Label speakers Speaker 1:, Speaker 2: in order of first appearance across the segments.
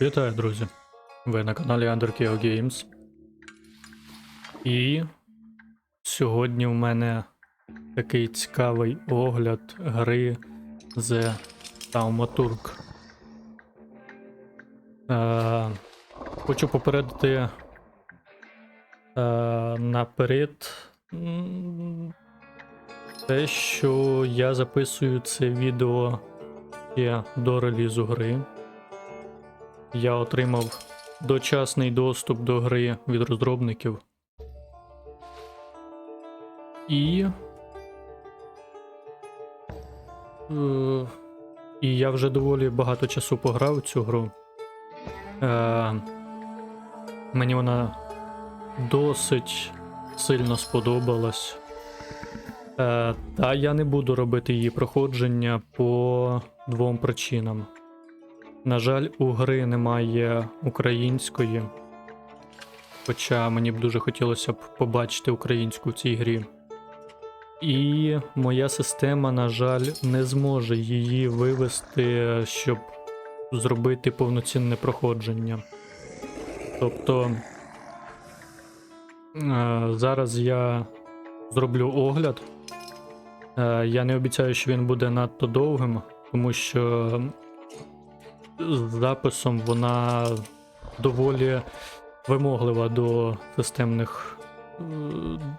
Speaker 1: Вітаю, друзі! Ви на каналі Underkeo Games. І сьогодні в мене такий цікавий огляд гри The Thaumaturge. Хочу попередити наперед те, що я записую це відео ще до релізу гри. Я отримав дочасний доступ до гри від розробників. І я вже доволі багато часу пограв в цю гру. Мені вона досить сильно сподобалась. Та я не буду робити її проходження по двом причинам. На жаль, у гри немає української, хоча мені б дуже хотілося б побачити українську в цій грі. І моя система, на жаль, не зможе її вивести, щоб зробити повноцінне проходження. Тобто, зараз я зроблю огляд. Я не обіцяю, що він буде надто довгим, тому що з записом вона доволі вимоглива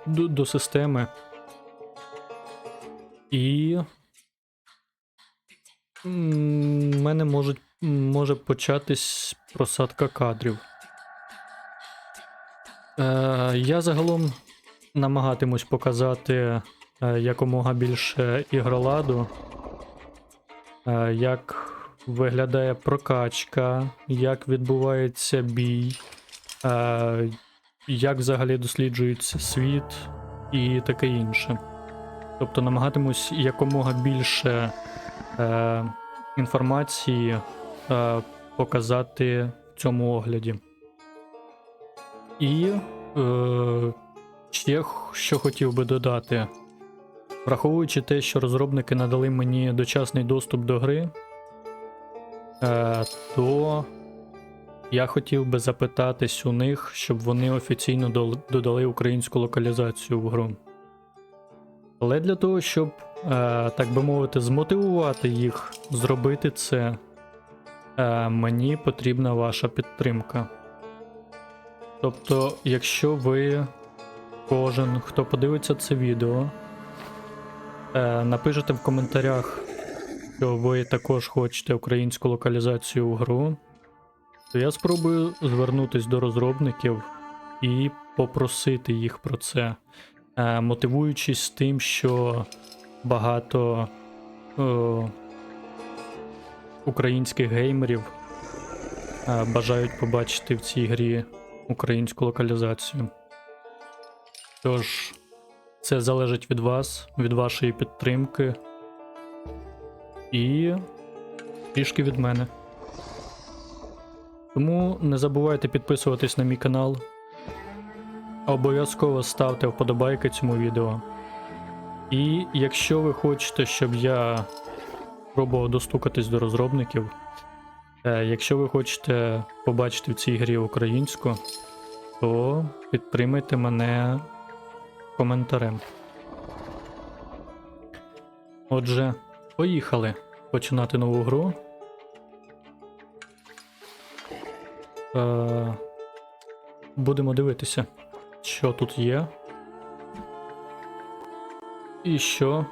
Speaker 1: до системи. І в мене може початись просадка кадрів. Я загалом намагатимусь показати якомога більше ігроладу, як виглядає прокачка, як відбувається бій, як взагалі досліджується світ і таке інше. Тобто намагатимусь якомога більше інформації показати в цьому огляді. І ще що хотів би додати. Враховуючи те, що розробники надали мені дочасний доступ до гри, то я хотів би запитатись у них, щоб вони офіційно додали українську локалізацію в гру. Але для того, щоб, так би мовити, змотивувати їх зробити це, мені потрібна ваша підтримка. Тобто, якщо ви, кожен, хто подивиться це відео, напишете в коментарях, що ви також хочете українську локалізацію у гру, то я спробую звернутися до розробників і попросити їх про це, мотивуючись тим, що багато українських геймерів бажають побачити в цій грі українську локалізацію. Тож, це залежить від вас, від вашої підтримки і трішки від мене. Тому не забувайте підписуватись на мій канал. Обов'язково ставте вподобайки цьому відео. І якщо ви хочете, щоб я пробував достукатись до розробників, якщо ви хочете побачити в цій грі українську, то підтримайте мене коментарем. Отже, поїхали починати нову гру. Будемо дивитися, що тут є і що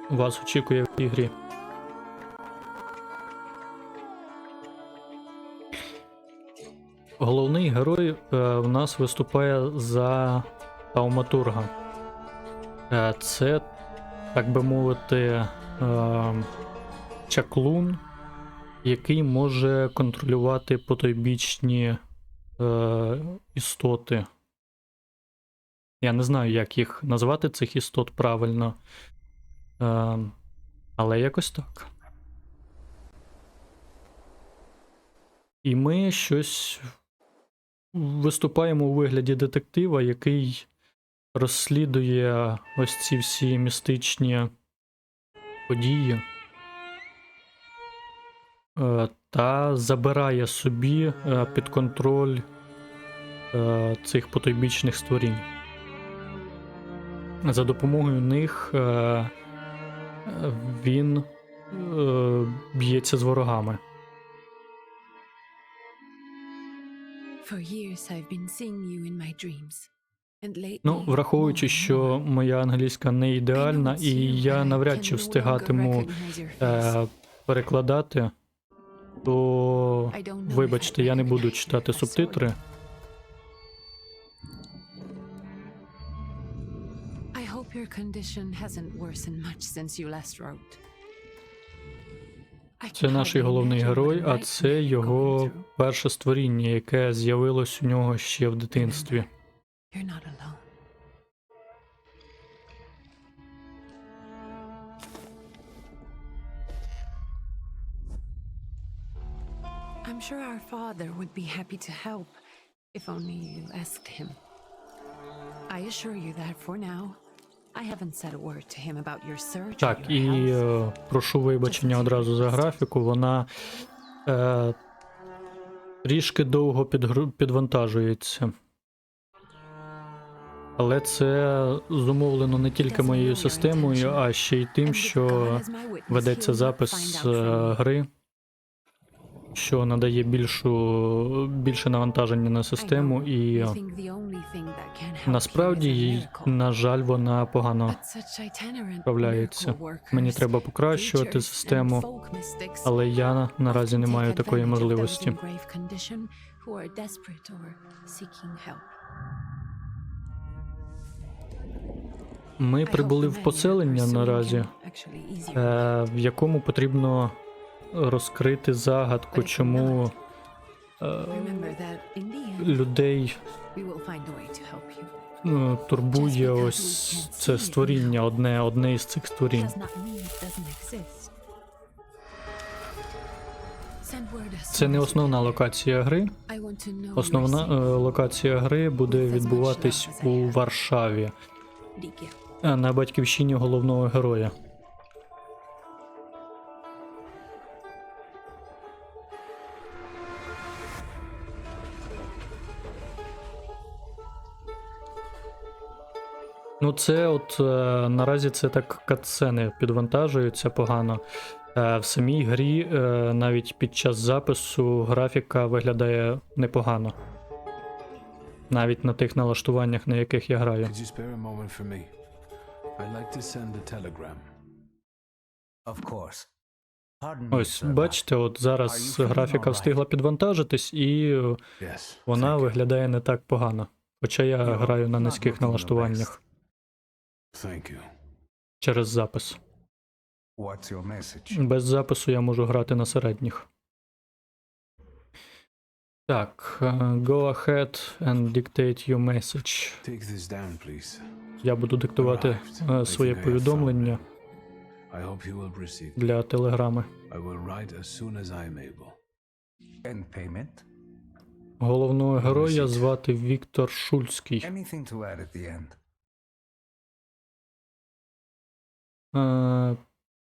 Speaker 1: вас очікує в цій грі. Головний герой в нас виступає за Thaumaturge. Це, так би мовити, чаклун, який може контролювати потойбічні істоти. Я не знаю, як їх назвати, цих істот правильно, але якось так. І ми щось виступаємо у вигляді детектива, який розслідує ось ці всі містичні події. та забирає собі під контроль цих потойбічних створінь. За допомогою них він б'ється з ворогами. Ну, враховуючи, що моя англійська не ідеальна, і я навряд чи встигатиму перекладати, то, вибачте, я не буду читати субтитри. Це наш головний герой, а це його перше створіння, яке з'явилось у нього ще в дитинстві.
Speaker 2: I'm sure our father would be happy to help if only you asked him. I assure you that for now, I haven't said a word to him about your search.
Speaker 1: Так, і прошу вибачення одразу за графіку, вона трішки довго підвантажується. Але це зумовлено не тільки моєю системою, а ще й тим, що ведеться запис гри, що надає більше навантаження на систему, і насправді, на жаль, вона погано справляється. Мені треба покращувати систему, але я наразі не маю такої можливості. Ми прибули в поселення наразі, в якому потрібно розкрити загадку, чому людей турбує ось це створіння, одне із цих створінь. Це не основна локація гри. Основна локація гри буде відбуватись у Варшаві, на батьківщині головного героя. Ну це от наразі це так катсцени підвантажуються погано. В самій грі навіть під час запису графіка виглядає непогано. Навіть на тих налаштуваннях, на яких я граю. Ось, бачите, от зараз графіка встигла підвантажитись, і вона виглядає не так погано. Хоча я граю на низьких налаштуваннях. Через запис. Без запису я можу грати на середніх. Так, go ahead and dictate your message. Я буду диктувати своє повідомлення для телеграми. Головного героя звати Віктор Шульський.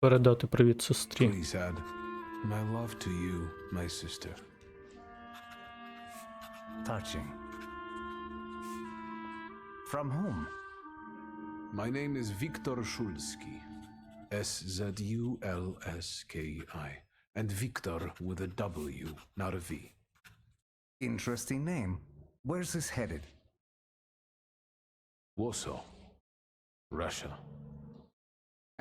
Speaker 1: Передати привіт сестрі.
Speaker 3: Touching. From whom?
Speaker 4: My name is Viktor Szulski. S-Z-U-L-S-K-I. And Viktor with a W, not a V.
Speaker 3: Interesting name. Where's this headed?
Speaker 4: Warsaw, Russia.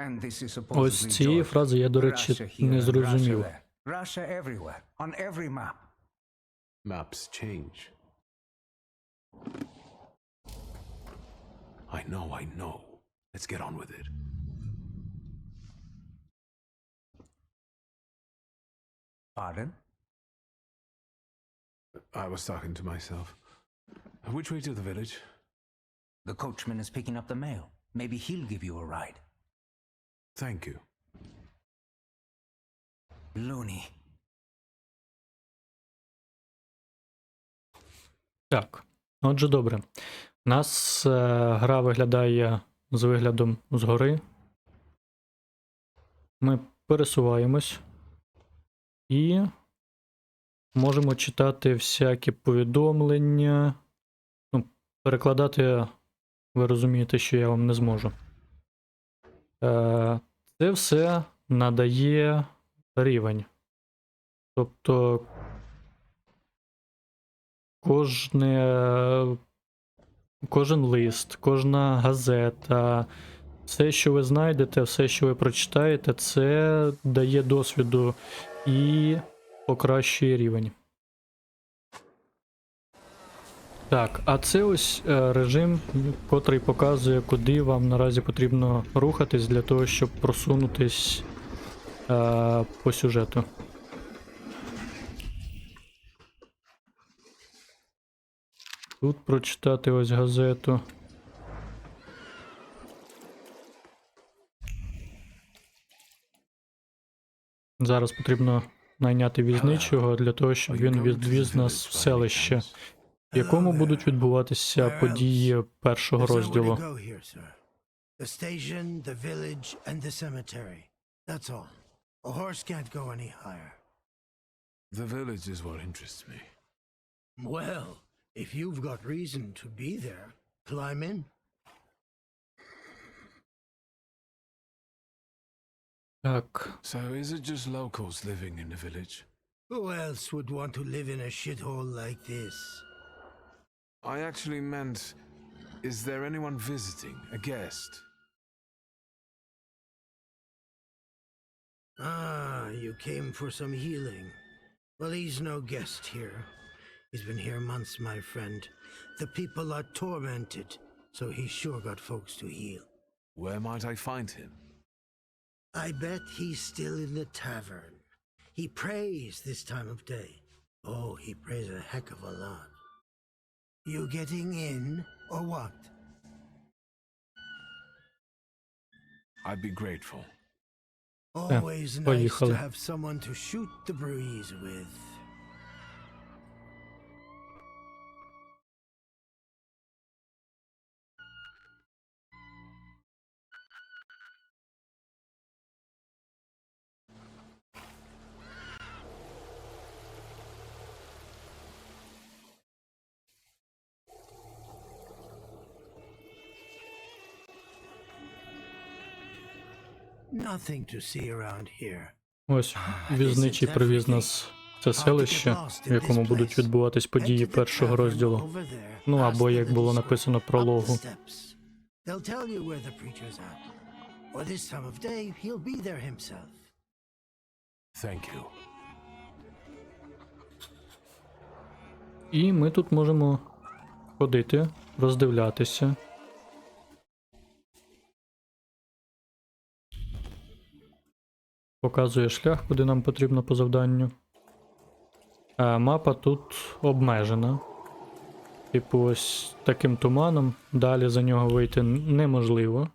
Speaker 3: And this is
Speaker 1: Ось
Speaker 3: supposedly
Speaker 1: цієї
Speaker 3: Georgia.
Speaker 1: фрази я, до
Speaker 3: Russia
Speaker 1: речі,
Speaker 3: here
Speaker 1: не
Speaker 3: and
Speaker 1: зрозумів.
Speaker 3: Russia there. Russia everywhere, on every map.
Speaker 4: Maps change. I know. Let's get on with it.
Speaker 3: Pardon?
Speaker 4: I was talking to myself. Which way to the village?
Speaker 3: The coachman is picking up the mail. Maybe he'll give you a ride.
Speaker 4: Thank you.
Speaker 3: Loony.
Speaker 1: Так, отже, добре. У нас гра виглядає з виглядом згори. Ми пересуваємось. І можемо читати всякі повідомлення. Ну, перекладати, ви розумієте, що я вам не зможу. Це все надає рівень. Тобто кожен лист, кожна газета, все, що ви знайдете, все, що ви прочитаєте, це дає досвіду і покращує рівень. Так, а це ось режим, котрий показує, куди вам наразі потрібно рухатись для того, щоб просунутись по сюжету. Тут прочитати ось газету. Зараз потрібно найняти візничого для того, щоб він відвіз нас в селище, в якому будуть відбуватися події першого розділу.
Speaker 5: The station, the village, and the cemetery. That's all. A horse can't go any higher.
Speaker 4: The village is what interests me.
Speaker 5: Well, if you've got reason to be there, climb in.
Speaker 1: Так,
Speaker 4: So is it just locals living in the village?
Speaker 5: Who else would want to live in a shithole like this?
Speaker 4: I actually meant, is there anyone visiting, a guest?
Speaker 5: Ah, you came for some healing. Well, he's no guest here. He's been here months, my friend. The people are tormented, so he's sure got folks to heal.
Speaker 4: Where might I find him?
Speaker 5: I bet he's still in the tavern. He prays this time of day. Oh, he prays a heck of a lot. You getting in, or what?
Speaker 4: I'd be grateful.
Speaker 5: Always nice
Speaker 1: поїхали.
Speaker 5: to have someone to shoot the breeze with. Nothing to see around here.
Speaker 1: ось візничий привіз нас в це селище, в якому будуть відбуватись події першого розділу. Ну, або, як було написано в прологу.
Speaker 5: They'll tell you where the preacher's at. Or this time of day, he'll be there himself.
Speaker 4: Thank you.
Speaker 1: І ми тут можемо ходити, роздивлятися. Показує шлях, куди нам потрібно по завданню. Мапа тут обмежена. Типу, ось таким туманом. Далі за нього вийти неможливо.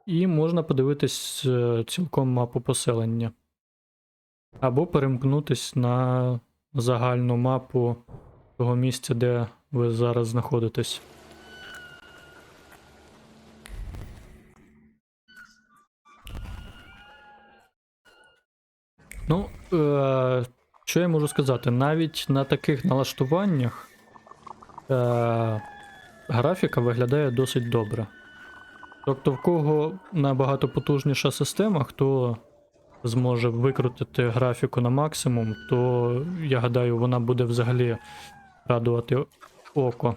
Speaker 1: І можна подивитись цілком мапу поселення. Або перемкнутись на загальну мапу того місця, де ви зараз знаходитесь. Ну, що я можу сказати? Навіть на таких налаштуваннях графіка виглядає досить добре. Тобто, в кого набагато потужніша система, хто зможе викрутити графіку на максимум, то, я гадаю, вона буде взагалі радувати око.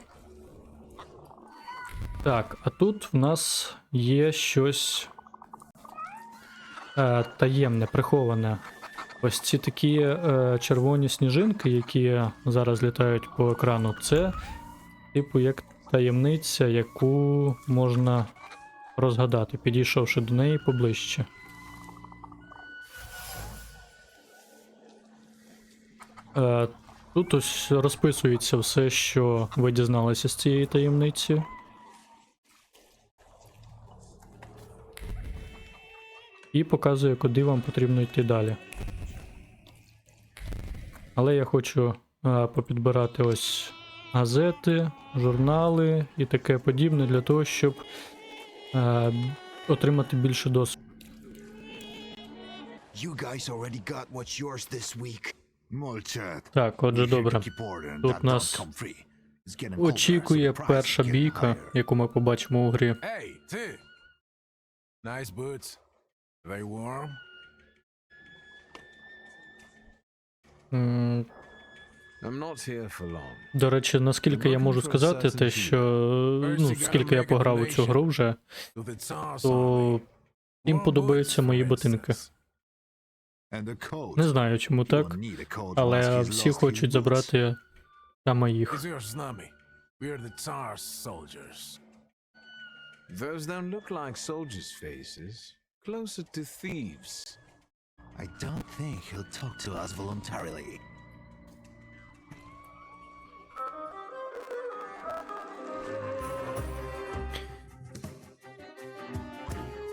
Speaker 1: Так, а тут в нас є щось таємне, приховане. Ось ці такі червоні сніжинки, які зараз літають по екрану, це типу як таємниця, яку можна розгадати, підійшовши до неї поближче. Тут ось розписується все, що ви дізналися з цієї таємниці. І показує, куди вам потрібно йти далі. Але я хочу попідбирати ось газети, журнали і таке подібне для того, щоб отримати більше досвіду.
Speaker 6: You guys already got what's yours this week. Молчат.
Speaker 1: Так, отже, добре. Тут нас очікує перша бійка, яку ми побачимо у грі.
Speaker 4: Hey, ты! Nice boots. Very warm. I'm not here for long.
Speaker 1: До речі, наскільки я можу сказати, те, що, ну, скільки я пограв у цю гру вже, то їм подобаються мої ботинки. Не знаю, чому так, але всі хочуть забрати саме їх.
Speaker 4: Is yours з нами? We are the Tsar's soldiers. Those don't look like soldiers' faces. Closer to thieves.
Speaker 6: I don't think he'll talk to us voluntarily.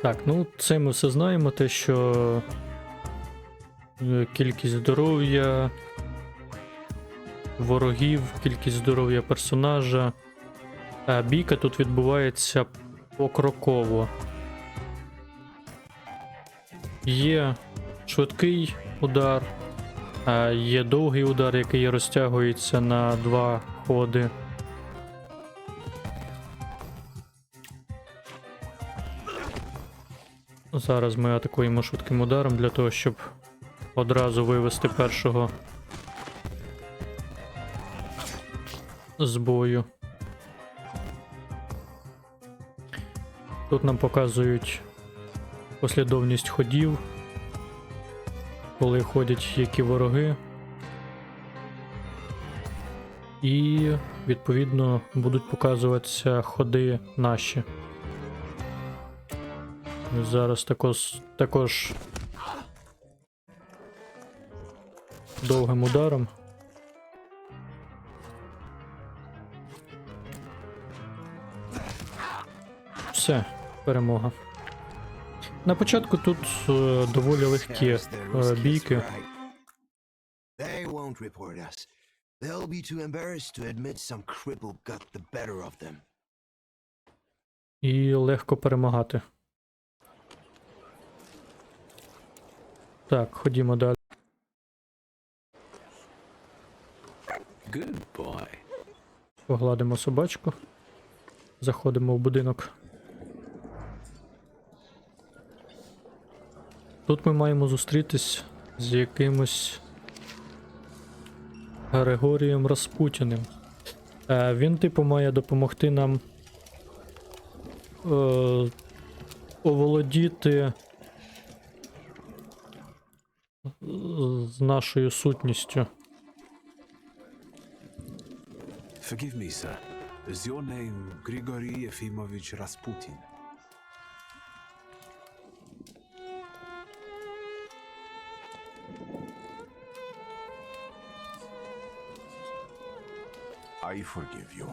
Speaker 1: Так, ну це ми все знаємо, те, що кількість здоров'я ворогів, кількість здоров'я персонажа. Бійка тут відбувається покроково. Є швидкий удар, є довгий удар, який розтягується на 2 ходи. Зараз ми атакуємо швидким ударом для того, щоб одразу вивести першого з бою. Тут нам показують послідовність ходів, коли ходять які вороги. І, відповідно, будуть показуватися ходи наші. Зараз також довгим ударом. Все, перемога. На початку тут доволі легкі бійки.
Speaker 6: They won't report us. They'll be too embarrassed to admit some cripple got the better of them.
Speaker 1: І легко перемагати. Так, ходімо далі.
Speaker 4: Good boy.
Speaker 1: Погладимо собачку. Заходимо в будинок. Тут ми маємо зустрітись з якимось Григорієм Распутіним. Він, типу, має допомогти нам оволодіти з нашою сутністю.
Speaker 4: Forgive me, sir. Is your name Grigory Yefimovich Rasputin?
Speaker 6: I forgive you.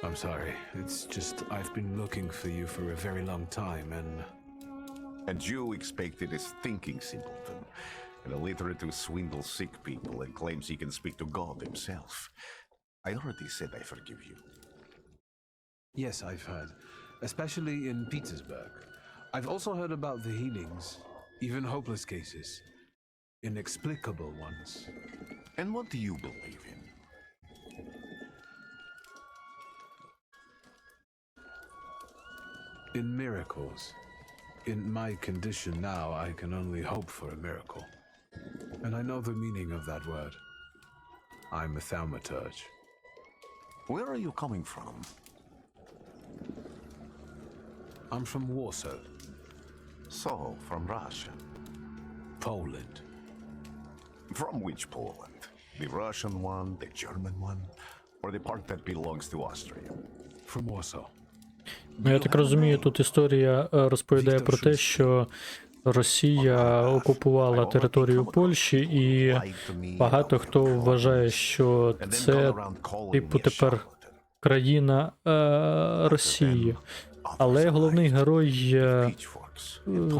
Speaker 4: I'm sorry. It's just I've been looking for you for a very long time,
Speaker 7: And you expected a thinking simpleton, an illiterate who swindles sick people and claims he can speak to God himself. I already said I forgive you.
Speaker 4: yes, I've heard, especially in Petersburg. I've also heard about the healings, even hopeless cases, inexplicable ones.
Speaker 7: And what do you believe in?
Speaker 4: In miracles. In my condition now, I can only hope for a miracle. And I know the meaning of that word. I'm a Thaumaturge.
Speaker 7: Where are you coming from?
Speaker 4: I'm from Warsaw,
Speaker 7: So, from Russia.
Speaker 4: Poland.
Speaker 7: From which Poland? The Russian one, the German one, or the part that belongs to Austria?
Speaker 4: From Warsaw.
Speaker 1: Ну, я так розумію, тут історія розповідає про те, що Росія окупувала територію Польщі, і багато хто вважає, що це, типу, тепер країна Росії. Але головний герой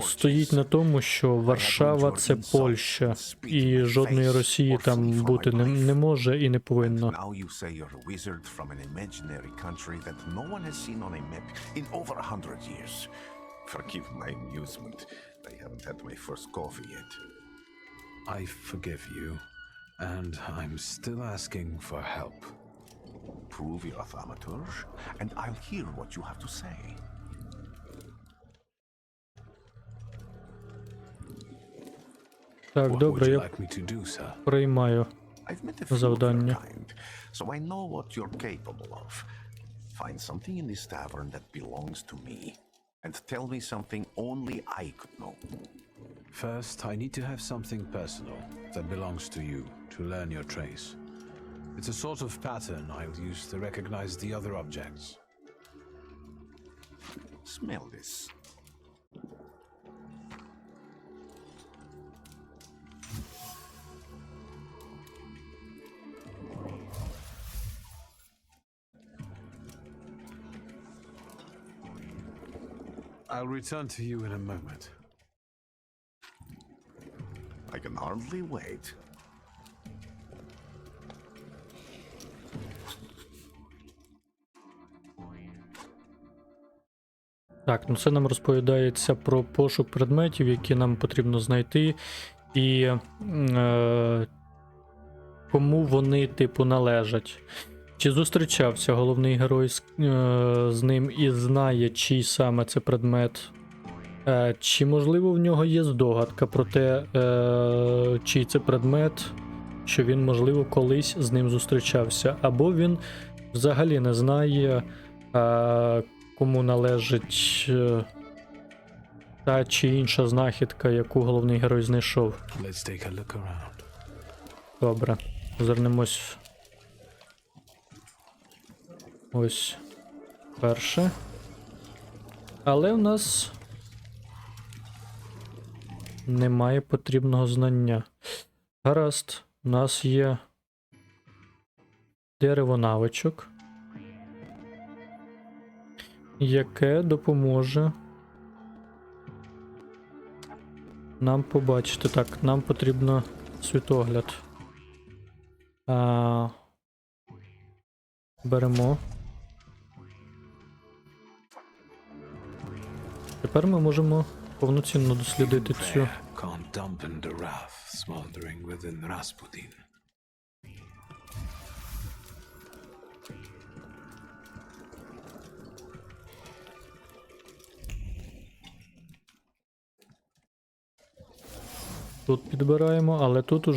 Speaker 1: стоїть на тому, що Варшава – це Польща, і жодної Росії там бути не може і не повинно.
Speaker 7: Now you say you're a wizard from an imaginary country that no one has seen on a map in over 100 years. Forgive my amusement. I haven't had my first coffee yet.
Speaker 4: I forgive you, and I'm still asking for help.
Speaker 7: Prove your Thaumaturge, and I'll hear what you have to say.
Speaker 1: Так,
Speaker 4: What would
Speaker 1: добре,
Speaker 4: you
Speaker 1: я
Speaker 4: like me to do, sir?
Speaker 1: приймаю.
Speaker 7: I've met a few of your
Speaker 1: Завдання.
Speaker 7: kind, so I know what you're capable of. Find something in this tavern that belongs to me, and tell me something only I could know.
Speaker 4: First, I need to have something personal that belongs to you to learn your trace. It's a sort of pattern I'll use to recognize the other objects.
Speaker 7: Smell this.
Speaker 4: I'll return to you in a moment.
Speaker 7: I can hardly wait.
Speaker 1: Так, ну це нам розповідається про пошук предметів, які нам потрібно знайти, і кому вони, типу, належать. Чи зустрічався головний герой з ним і знає, чий саме це предмет? Чи, можливо, в нього є здогадка про те, чий це предмет, що він, можливо, колись з ним зустрічався? Або він взагалі не знає, кому належить та чи інша знахідка, яку головний герой знайшов.
Speaker 4: Let's take a look around.
Speaker 1: Добре, озирнемось. Ось перше. Але в нас немає потрібного знання. Гаразд, у нас є дерево навичок, яке допоможе нам побачити. Так, нам потрібно світогляд. Беремо. Тепер ми можемо повноцінно дослідити цю.
Speaker 4: Can't dampen the wrath smoldering within Rasputin.
Speaker 1: Тут підбираємо, але тут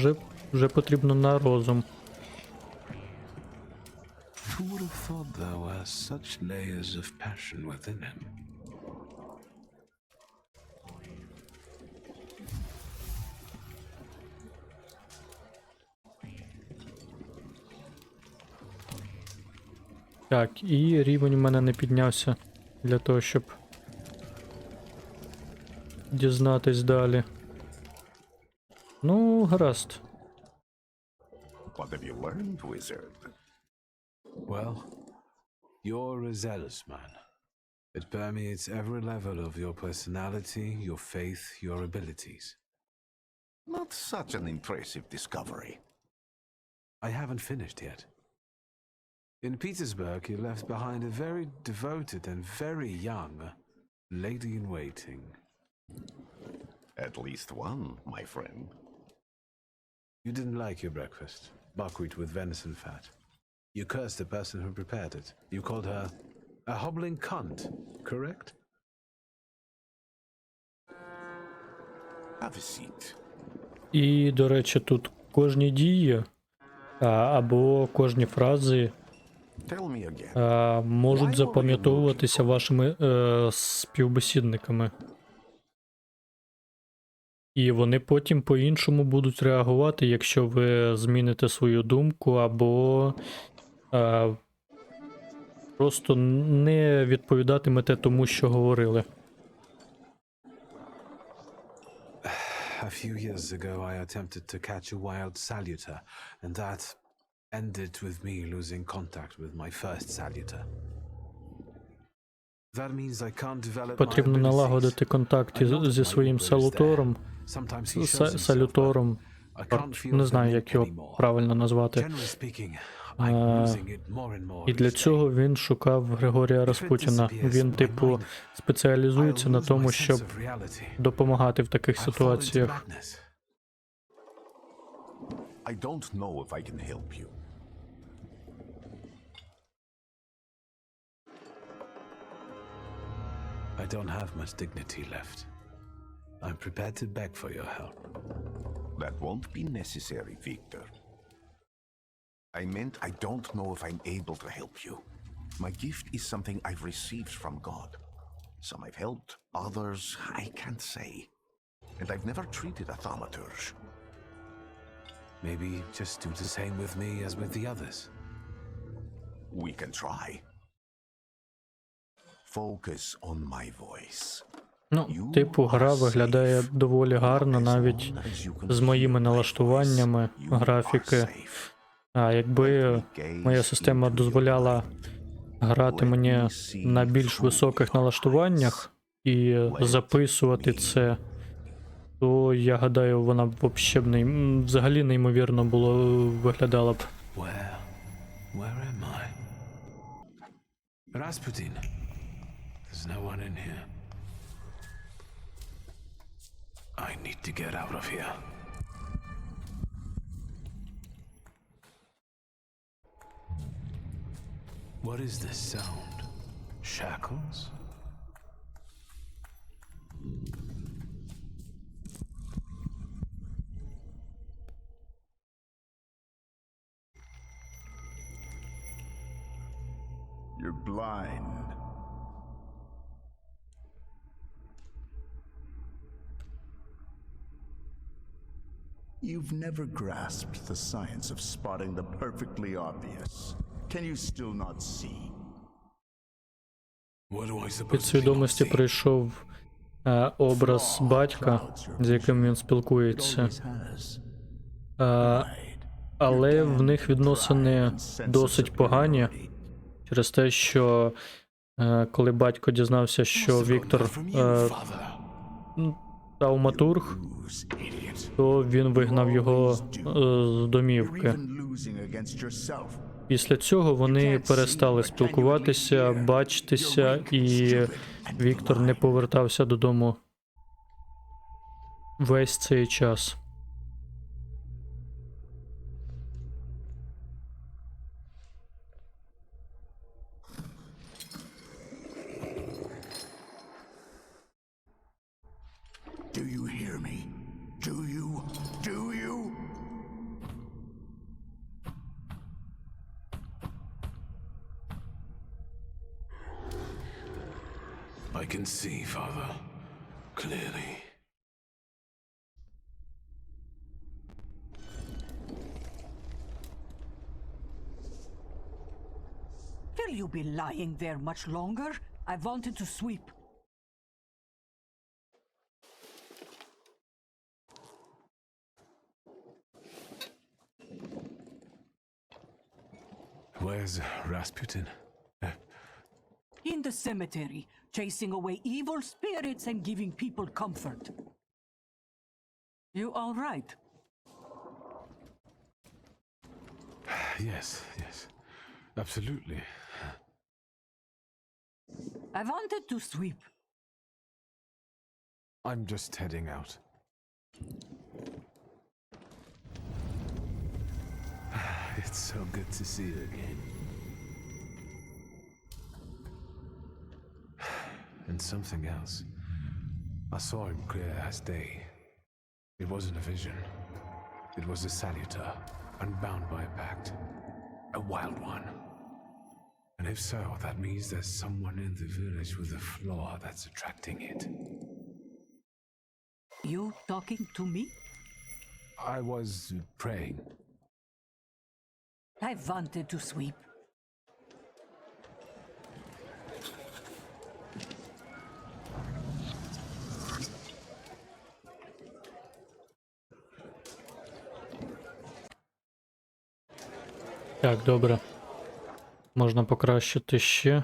Speaker 1: вже потрібно на розум.
Speaker 4: Who would have thought there were such layers of passion within him?
Speaker 1: Так, і рівень у мене не піднявся для того, щоб дізнатись далі. Ну, гаразд.
Speaker 7: What have you learned, wizard?
Speaker 4: Well, you're a zealous man. It permeates every level of your personality, your faith, your abilities.
Speaker 7: Not such an impressive discovery.
Speaker 4: I haven't finished yet. In Petersburg, you left behind a very devoted and very young lady-in-waiting.
Speaker 7: At least one, my friend.
Speaker 4: You didn't like your breakfast, buckwheat with venison fat. You cursed the person who prepared it. You called her a hobbling cunt, correct?
Speaker 7: Have a seat.
Speaker 1: І, до речі, тут кожні дії або кожні фрази
Speaker 7: Tell me again.
Speaker 1: можуть запам'ятовуватися вашими співбесідниками. І вони потім по-іншому будуть реагувати, якщо ви зміните свою думку або просто не відповідатимете тому, що говорили.
Speaker 4: A few years ago, I attempted to catch a wild saluter, and that ended with me losing contact with my first saluter. That means I can't develop my
Speaker 1: Потрібно
Speaker 4: abilities.
Speaker 1: налагодити контакт зі своїм салютором.
Speaker 4: Sometimes he shows himself,
Speaker 1: Салютором.
Speaker 4: but I can't feel
Speaker 1: Не знаю,
Speaker 4: him
Speaker 1: як його
Speaker 4: anymore.
Speaker 1: правильно назвати.
Speaker 4: Generally speaking, I'm losing it more and more
Speaker 1: І для
Speaker 4: each day.
Speaker 1: цього він шукав Григорія Распутіна. Він, типу, спеціалізується на тому, щоб допомагати в таких ситуаціях.
Speaker 7: I don't know if I can help you.
Speaker 4: I don't have much dignity left. I'm prepared to beg for your help.
Speaker 7: That won't be necessary, Victor. I meant I don't know if I'm able to help you. My gift is something I've received from God. Some I've helped, others I can't say. And I've never treated a thaumaturge.
Speaker 4: Maybe just do the same with me as with the others.
Speaker 7: We can try. Focus on my voice.
Speaker 1: Ну, типу, гра виглядає доволі гарно, навіть з моїми налаштуваннями графіки. А якби моя система дозволяла грати мені на більш високих налаштуваннях і записувати це, то я гадаю, вона б взагалі неймовірно виглядала б.
Speaker 4: Where am I? Rasputin. There's no one in here. I need to get out of here. What is this sound? Shackles?
Speaker 7: You're blind.
Speaker 8: You've never grasped the science of spotting the perfectly obvious. Can you still not see?
Speaker 4: What do I supposed to
Speaker 1: Під свідомості прийшов образ батька, з яким він спілкується. Але в них відносини досить погані через те, що коли батько дізнався, що Віктор Thaumaturge, то він вигнав його з домівки. Після цього вони перестали спілкуватися, бачитися, і Віктор не повертався додому весь цей час.
Speaker 8: Do you hear me? Do you? Do you?
Speaker 4: I can see, Father, clearly.
Speaker 9: Will you be lying there much longer? I wanted to sweep.
Speaker 4: Where's Rasputin?
Speaker 9: In the cemetery, chasing away evil spirits and giving people comfort. You all right?
Speaker 4: Yes, absolutely.
Speaker 9: I wanted to sweep.
Speaker 4: I'm just heading out. It's so good to see you again. And something else. I saw him clear as day. It wasn't a vision. It was a saluter, unbound by a pact. A wild one. And if so, that means there's someone in the village with a flaw that's attracting it.
Speaker 9: You talking to me?
Speaker 4: I was praying.
Speaker 9: I wanted to sweep.
Speaker 1: Так, добре. Можна покращити ще.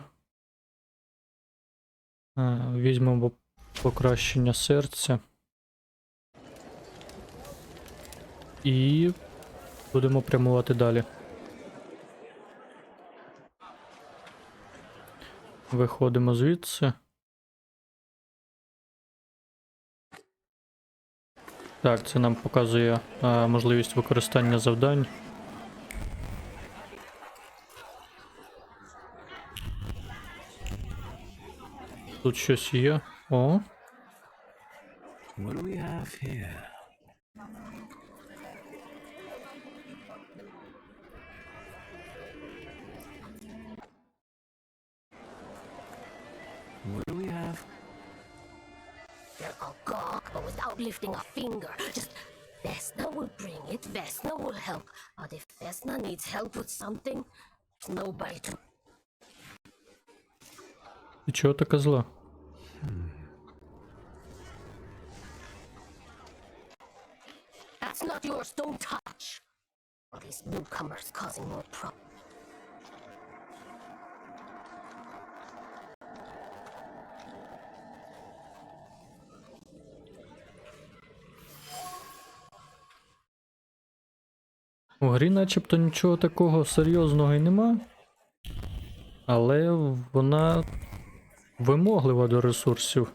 Speaker 1: Візьмемо покращення серця. І будемо прямувати далі. Виходимо звідси. Так, це нам показує можливість використання завдань. Тут щось є. О.
Speaker 4: What do we have here? What do we have?
Speaker 10: They're agog, but without lifting a finger. Just Vesna will bring it, Vesna will help. But if Vesna needs help with something, there's nobody to.
Speaker 1: І чого така зла?
Speaker 10: That's not yours, don't touch. All these newcomers causing more problems.
Speaker 1: У грі начебто нічого такого серйозного і нема. Але вона вимоглива до ресурсів.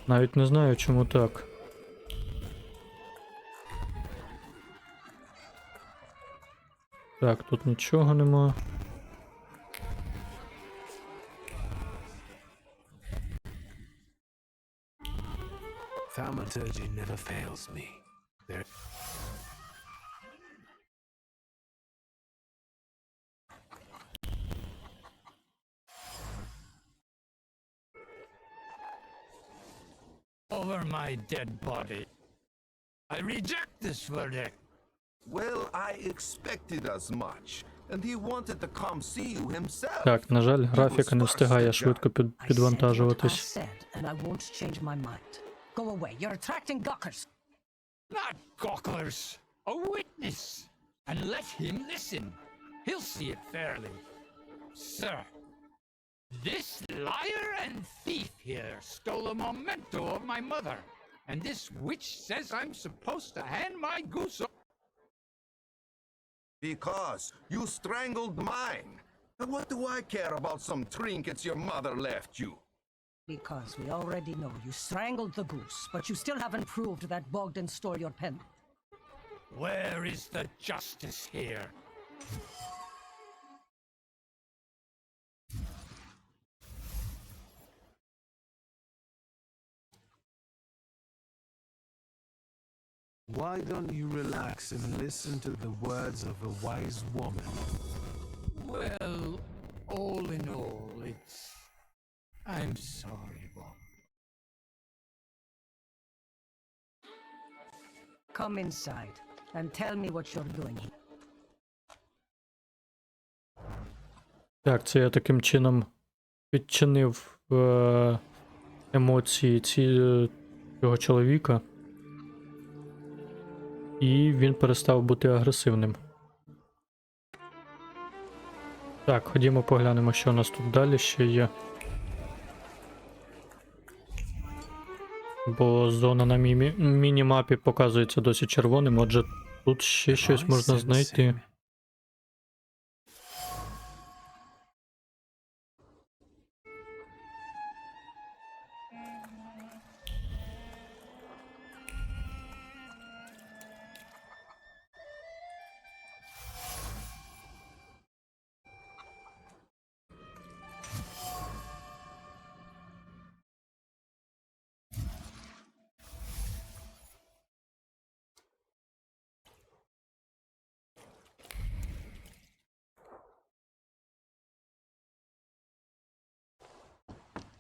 Speaker 1: Навіть не знаю, чому так. Так, тут нічого нема.
Speaker 4: Thaumaturge never fails me. There.
Speaker 11: Over my dead body. I reject this verdict.
Speaker 7: Well, I expected as much, and he wanted to come see you himself.
Speaker 1: Так, на жаль, графіка не встигає швидко підвантажуватись.
Speaker 9: I said, and I won't change my mind. Go away, you're attracting gawkers.
Speaker 11: Not gawkers. A witness. And let him listen. He'll see it fairly. Sir, this liar and thief here stole a memento of my mother. And this witch says I'm supposed to hand my goose over.
Speaker 7: Because you strangled mine. And what do I care about some trinkets your mother left you?
Speaker 9: Because we already know you strangled the goose, but you still haven't proved that Bogdan stole your pen.
Speaker 11: Where is the justice here?
Speaker 4: Why don't you relax and listen to the words of a wise woman?
Speaker 11: Well, all in all, it's... I'm sorry, Bob.
Speaker 9: Come inside and tell me what you're doing here.
Speaker 1: Так, це я таким чином підчинив емоції цього чоловіка. І він перестав бути агресивним. Так, ходімо поглянемо, що у нас тут далі ще є. Бо зона на міні-мапі показується досить червоним, отже тут ще щось можна знайти.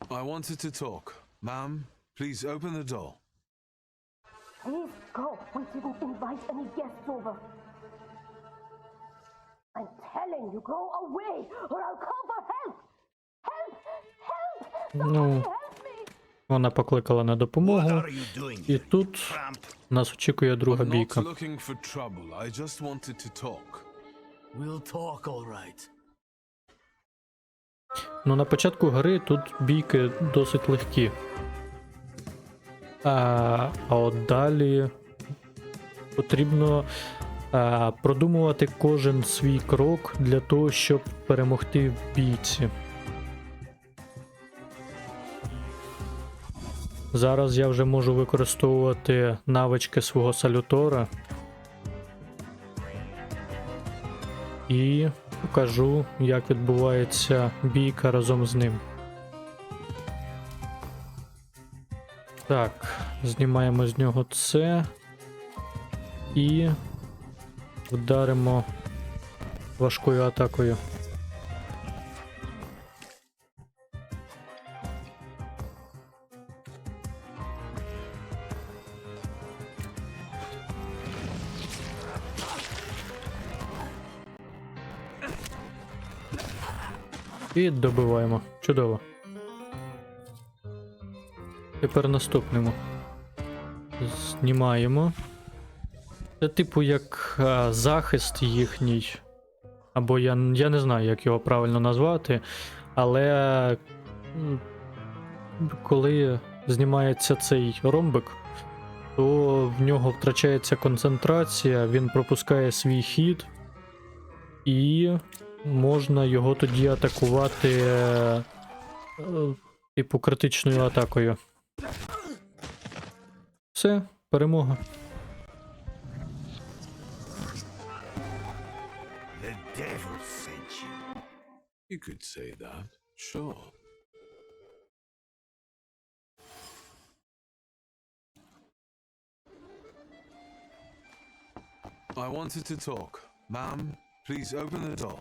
Speaker 4: I wanted to talk. Ma'am, please open the door.
Speaker 10: Please go. We didn't invite any guests over. I'm telling you, go away, or I'll call for help. Help! Help!
Speaker 1: Ну,
Speaker 10: Help me!
Speaker 1: вона покликала на допомогу. І тут нас очікує друга
Speaker 4: I'm
Speaker 1: бійка.
Speaker 4: not looking for trouble. I just wanted to talk.
Speaker 5: We'll talk, all right.
Speaker 1: Ну, на початку гри тут бійки досить легкі. А от далі потрібно продумувати кожен свій крок для того, щоб перемогти в бійці. Зараз я вже можу використовувати навички свого салютора. І покажу, як відбувається бійка разом з ним. Так, знімаємо з нього це. І вдаримо важкою атакою. І добиваємо. Чудово. Тепер наступному. Знімаємо. Це типу як захист їхній. Або я не знаю, як його правильно назвати. Але коли знімається цей ромбик, то в нього втрачається концентрація, він пропускає свій хід. І можна його тоді атакувати типу критичною атакою. Все, перемога.
Speaker 6: The devil sent you.
Speaker 4: You could say that, sure. I wanted to talk. Ma'am, please open the door.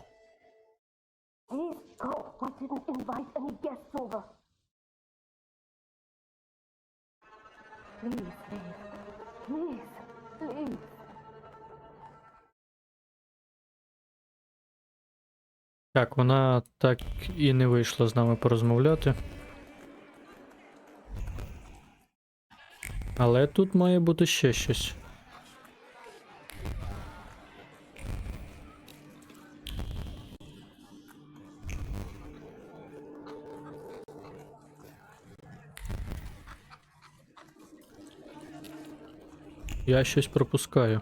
Speaker 10: Please go. We didn't invite any guests over. Please, please. Please, please.
Speaker 1: Так, вона так і не вийшла з нами порозмовляти. Але тут має бути ще щось. Я щось пропускаю.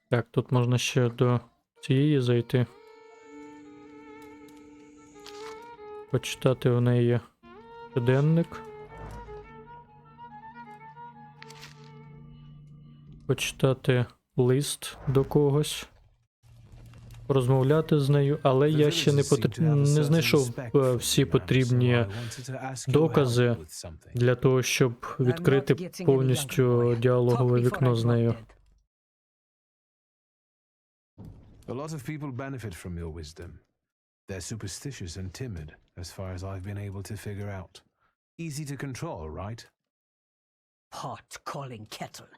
Speaker 1: Так, тут можна ще до цієї зайти. Почитати в неї щоденник. Почитати лист до когось. Розмовляти з нею, але я ще не знайшов всі потрібні докази для того, щоб відкрити повністю діалогове вікно з нею.
Speaker 4: A lot of people benefit from your wisdom. They're superstitious and timid, as far as I've been able to figure out. Easy to control, right?
Speaker 9: Pot calling kettle.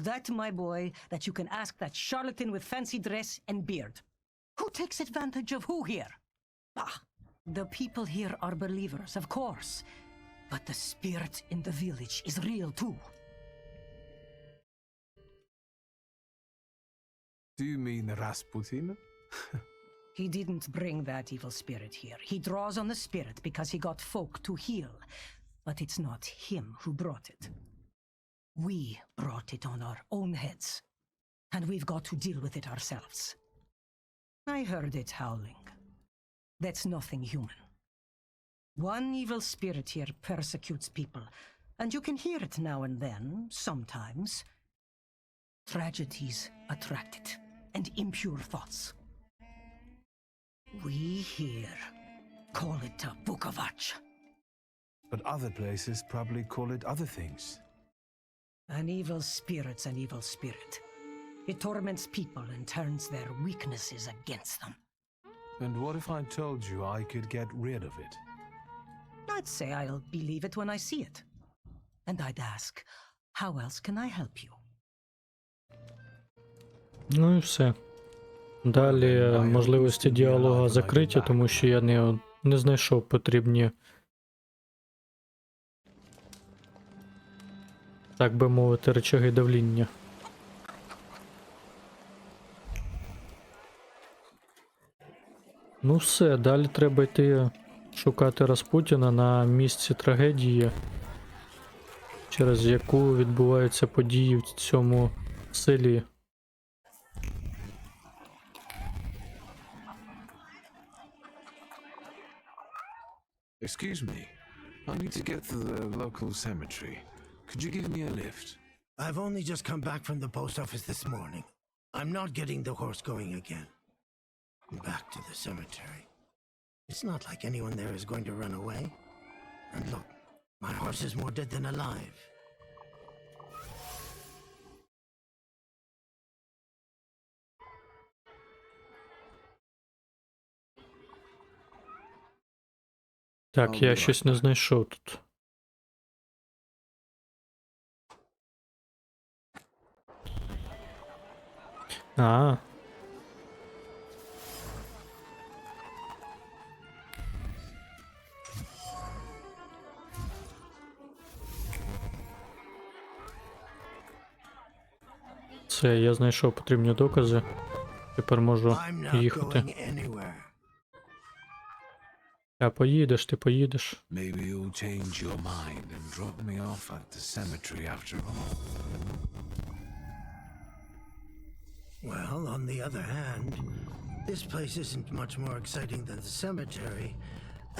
Speaker 9: That, my boy, that you can ask that charlatan with fancy dress and beard. Who takes advantage of who here? Ah, the people here are believers, of course. But the spirit in the village is real too.
Speaker 4: Do you mean Rasputin?
Speaker 9: He didn't bring that evil spirit here. He draws on the spirit because he got folk to heal. But it's not him who brought it. We brought it on our own heads. And we've got to deal with it ourselves. I heard it howling. That's nothing human. One evil spirit here persecutes people, and you can hear it now and then, sometimes. Tragedies attract it, and impure thoughts. We here call it a Bukovac.
Speaker 4: But other places probably call it other things.
Speaker 9: An evil spirit's an evil spirit. It torments people and turns their weaknesses against them.
Speaker 4: And what if I told you I could get rid of it?
Speaker 9: I'd say I'll believe it when I see it. And I'd ask, how else can I help you?
Speaker 1: Ну і все. Далі можливості діалога закриті, тому що я не знайшов потрібні, так би мовити, рычаги давління. Ну все, далі треба йти шукати Распутіна на місці трагедії, через яку відбуваються події в цьому селі.
Speaker 4: Excuse me. I need to get to the local cemetery. Could you give me a lift?
Speaker 5: I've only just come back from the post office this morning. I'm not getting the horse going again. Back to the cemetery. It's not like anyone there is going to run away. And look, my horse is more dead than alive.
Speaker 1: Так, я щось не знайшов тут. А. Це я знайшов потрібні докази. Тепер можу
Speaker 5: I'm not
Speaker 1: їхати.
Speaker 5: going anywhere.
Speaker 1: А поїдеш, ти поїдеш.
Speaker 4: Maybe you'll change your mind and drop me off at the cemetery after all.
Speaker 5: Well, on the other hand, this place isn't much more exciting than the cemetery,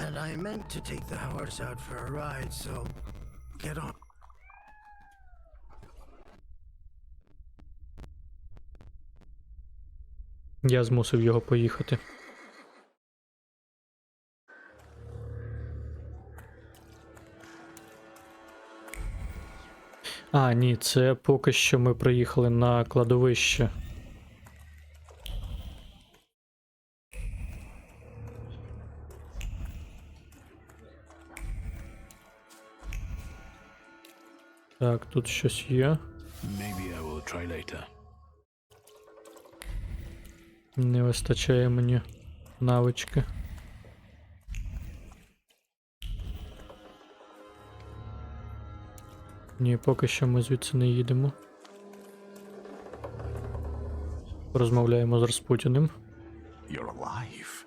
Speaker 5: and I meant to take the horse out for a ride, so get on.
Speaker 1: Я змусив його поїхати. А, ні, це поки що ми приїхали на кладовище. Так, тут щось є.
Speaker 4: Maybe I will try later.
Speaker 1: Не вистачає мені навички. Ні, поки що ми звідси не їдемо. Розмовляємо з Распутіним.
Speaker 7: You're alive.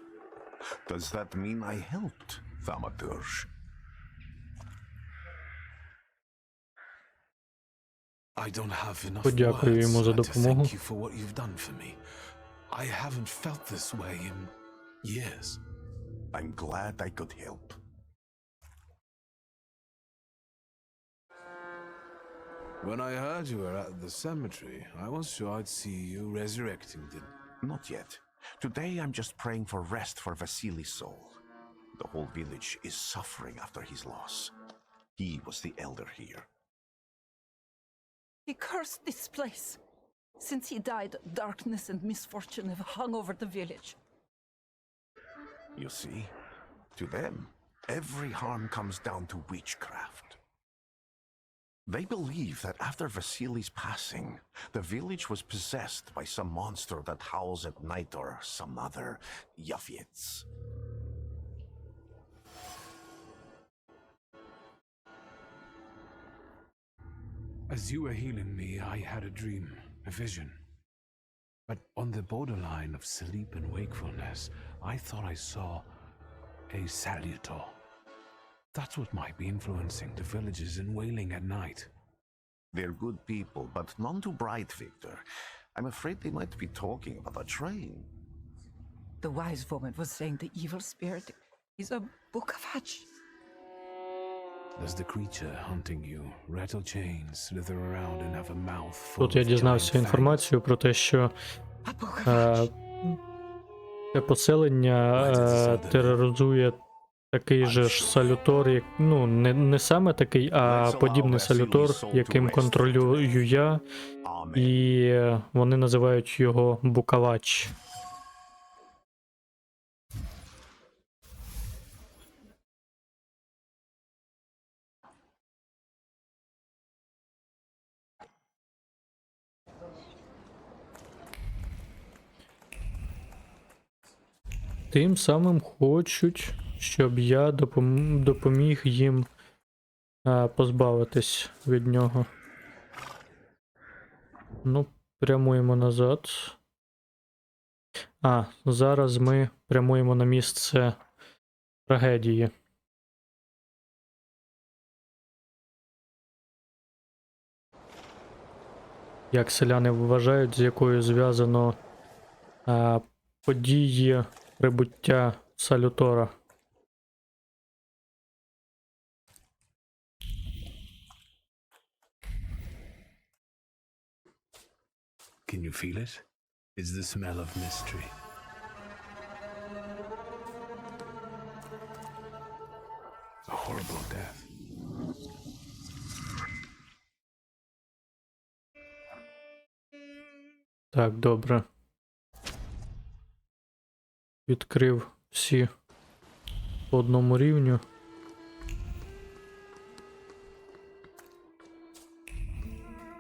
Speaker 7: Does that mean I helped, Thaumaturge?
Speaker 4: I don't have enough
Speaker 1: Подякую йому за
Speaker 4: words to
Speaker 1: допомогу.
Speaker 4: thank you for what you've done for me. I haven't felt this way in years.
Speaker 7: I'm glad I could help.
Speaker 4: When I heard you were at the cemetery, I was sure I'd see you resurrecting them.
Speaker 7: Not yet. Today I'm just praying for rest for Vasily's soul. The whole village is suffering after his loss. He was the elder here.
Speaker 12: He cursed this place. Since he died, darkness and misfortune have hung over the village.
Speaker 7: You see, to them, every harm comes down to witchcraft. They believe that after Vasily's passing, the village was possessed by some monster that howls at night or some other Yafiets.
Speaker 4: As you were healing me, I had a dream, a vision. But on the borderline of sleep and wakefulness, I thought I saw a salutor. That's what might be influencing the villagers in wailing at night.
Speaker 7: They're good people, but none too bright, Victor. I'm afraid they might be talking about a train.
Speaker 12: The wise woman was saying the evil spirit is a book of hatch.
Speaker 4: Does the creature hunting you rattle chains, slither around and have a mouth full
Speaker 1: Тут я
Speaker 4: of
Speaker 1: дізнався
Speaker 4: giant
Speaker 1: інформацію про те, що
Speaker 12: A book of hatch.
Speaker 1: це поселення тероризує такий же ж салютор, як, ну, не саме такий, а подібний салютор, яким контролюю я,
Speaker 7: Amen.
Speaker 1: і вони називають його Букавач. Тим самим хочуть, щоб я допоміг їм позбавитись від нього. Ну, прямуємо назад. Зараз ми прямуємо на місце трагедії. Як селяни вважають, з якою зв'язано події прибуття салютора.
Speaker 4: Can you feel it? It's the smell of mystery. A horrible death.
Speaker 1: Так, добре. Відкрив всі по одному рівню.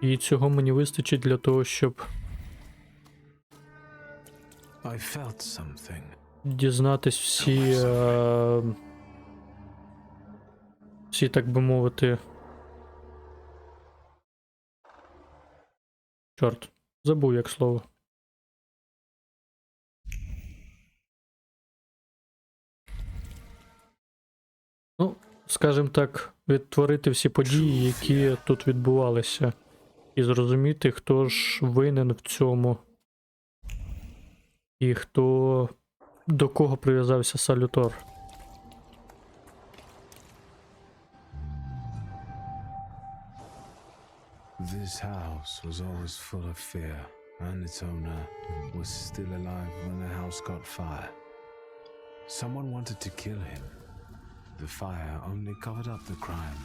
Speaker 1: І цього мені вистачить для того, щоб
Speaker 4: I felt something.
Speaker 1: дізнатись всі, так би мовити. Чорт, забув як слово. Ну, скажімо так, відтворити всі події, які тут відбувалися. І зрозуміти, хто ж винен в цьому. І хто до кого прив'язався салютор.
Speaker 4: This house was always full of fear, and its owner was still alive when the house caught fire. Someone wanted to kill him. The fire only covered up the crime.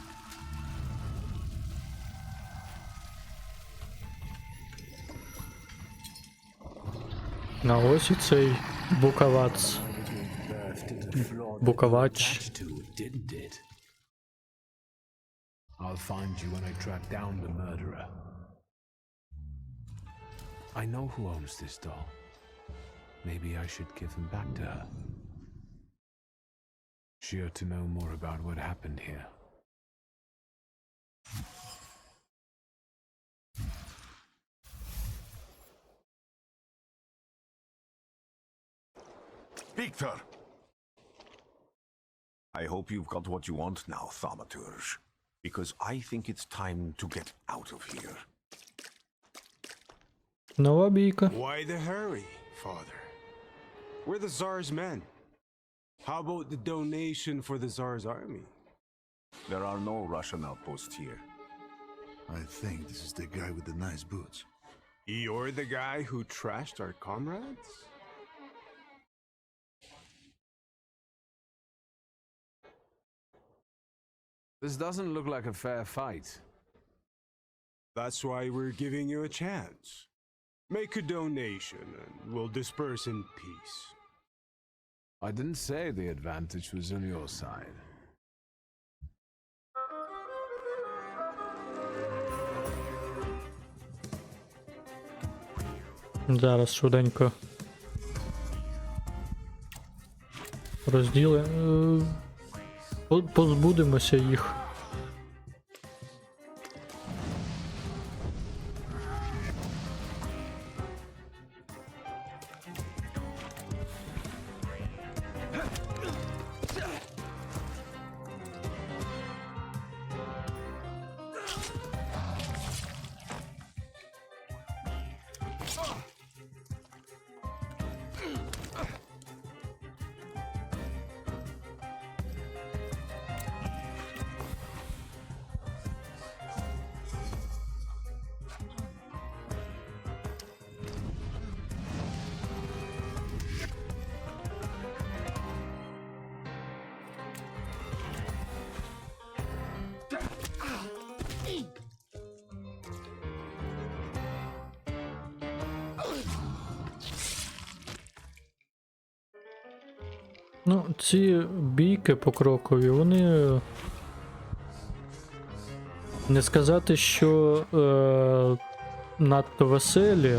Speaker 1: На ось і цей буковац. Буковач.
Speaker 4: I'll find you when I track down the murderer. I know who owns this doll. Maybe I should give him back to her. She ought to know more about what happened here.
Speaker 7: Victor! I hope you've got what you want now, Thaumaturge. Because I think it's time to get out of here.
Speaker 1: Нова бійка.
Speaker 13: Why the hurry, father? We're the Tsar's men. How about the donation for the Tsar's army?
Speaker 7: There are no Russian outposts here.
Speaker 8: I think this is the guy with the nice boots.
Speaker 13: You're the guy who trashed our comrades?
Speaker 4: This doesn't look like a fair fight.
Speaker 13: That's why we're giving you a chance. Make a donation and we'll disperse in peace.
Speaker 4: I didn't say the advantage was on your side.
Speaker 1: Зараз швиденько позбудемося їх. Ну, ці бійки покрокові, вони не сказати, що надто веселі,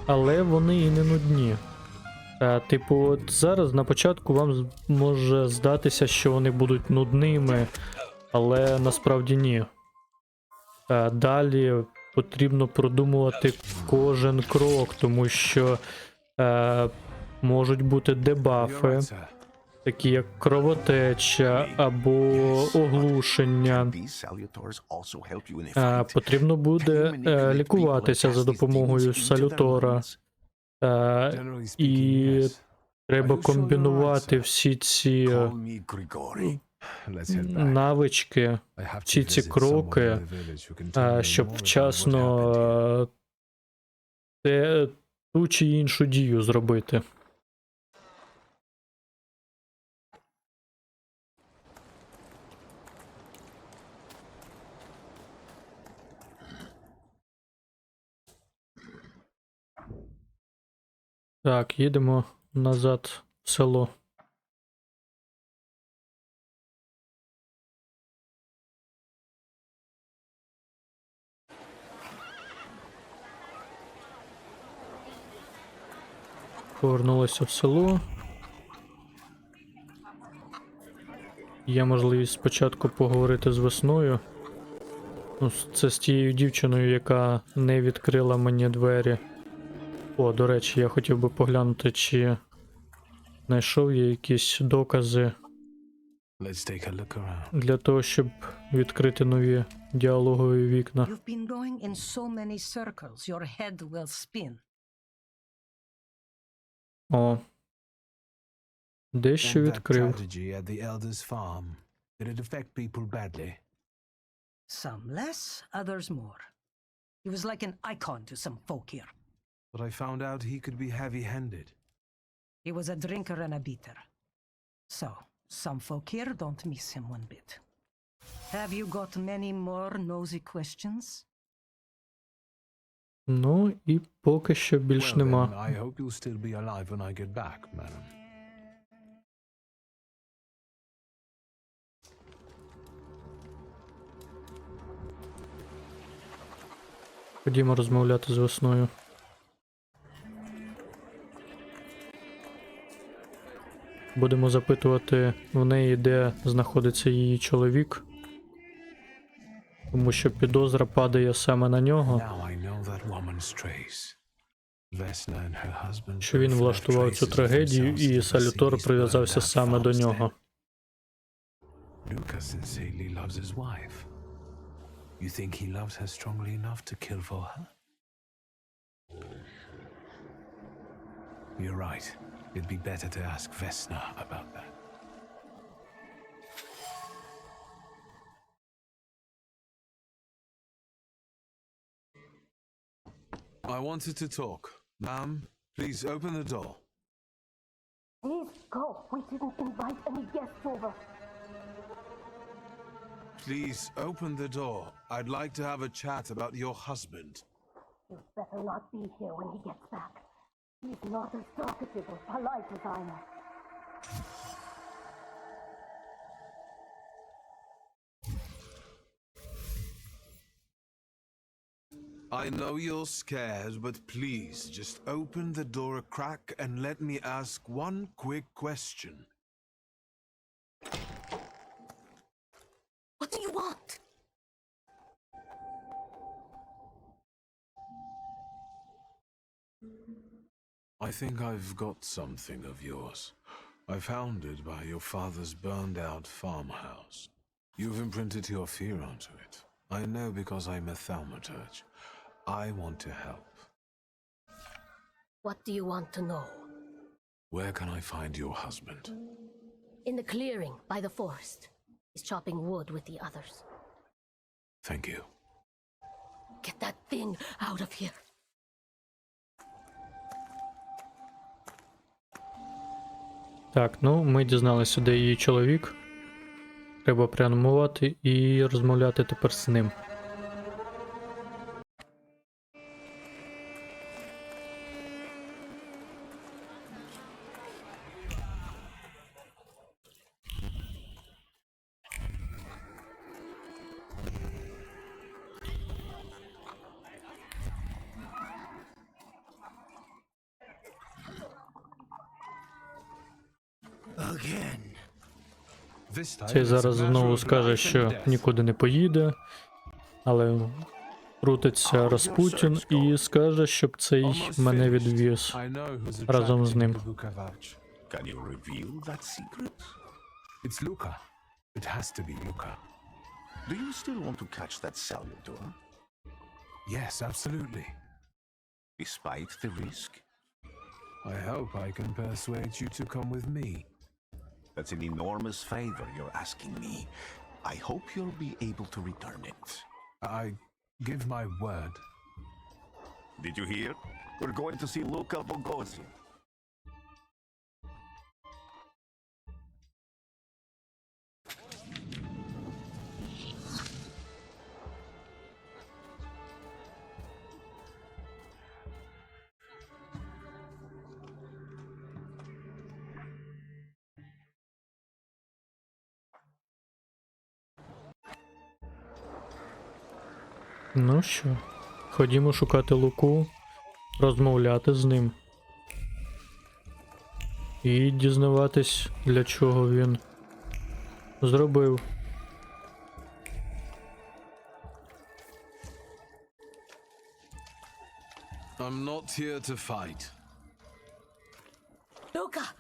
Speaker 1: але вони і не нудні. Типу, от зараз на початку вам може здатися, що вони будуть нудними, але насправді ні. Далі потрібно продумувати кожен крок, тому що можуть бути дебафи, такі як кровотеча або оглушення, потрібно буде лікуватися за допомогою салютора. І треба комбінувати всі ці навички, всі ці кроки, щоб вчасно ту чи іншу дію зробити. Так, їдемо назад в село. Повернулися в село. Є можливість спочатку поговорити з Весною. Ну, це з тією дівчиною, яка не відкрила мені двері. О, до речі, я хотів би поглянути, чи знайшов я якісь докази для того, щоб відкрити нові діалогові вікна.
Speaker 9: You've been going in so many circles, your head will spin.
Speaker 1: О. Дещо відкрив.
Speaker 9: Some less, others more. He was like an icon to some folk here.
Speaker 13: But I found out he could be heavy-handed.
Speaker 9: He was a drinker and a beater. So, some folk here don't miss him one bit. Have you got many more nosy questions?
Speaker 1: Ну, і поки що більш нема.
Speaker 13: I hope you'll still be alive when I get back, madam.
Speaker 1: Ходімо розмовляти з Весною. Будемо запитувати в неї, де знаходиться її чоловік. Тому що підозра падає саме на нього. Що він влаштував цю трагедію, і салютор прив'язався саме до нього.
Speaker 4: You think he loves her strongly enough to kill for her? You're right. It'd be better to ask Vesna about that.
Speaker 13: I wanted to talk. Ma'am, please open the door.
Speaker 10: Please go. We didn't invite any guests over.
Speaker 13: Please open the door. I'd like to have a chat about your husband.
Speaker 10: You'd better not be here when he gets back. He's not as talkative or polite as I am.
Speaker 13: I know you're scared, but please just open the door a crack and let me ask one quick question.
Speaker 10: What do you want?
Speaker 13: I think I've got something of yours. I found it by your father's burned-out farmhouse. You've imprinted your fear onto it. I know because I'm a Thaumaturge. I want to help.
Speaker 10: What do you want to know?
Speaker 13: Where can I find your husband?
Speaker 10: In the clearing by the forest. He's chopping wood with the others.
Speaker 13: Thank you.
Speaker 10: Get that thing out of here.
Speaker 1: Так, ну, ми дізналися, де її чоловік. Треба прямувати і розмовляти тепер з ним. Цей зараз знову скаже, що нікуди не поїде, але крутиться Распутін і скаже, щоб цей мене відвіз разом з ним.
Speaker 7: Can you reveal that secret?
Speaker 4: It's Luca. It has to be Luca.
Speaker 7: Do you still want to catch that salutor?
Speaker 4: Yes, absolutely.
Speaker 7: Despite the risk?
Speaker 4: I hope I can persuade you to come with me.
Speaker 7: That's an enormous favor you're asking me. I hope you'll be able to return it.
Speaker 4: I give my word.
Speaker 7: Did you hear? We're going to see Luca Bogosian.
Speaker 1: Ну що, ходімо шукати Луку, розмовляти з ним. І дізнаватись, для чого він зробив.
Speaker 13: I'm not here to fight.
Speaker 10: Luca!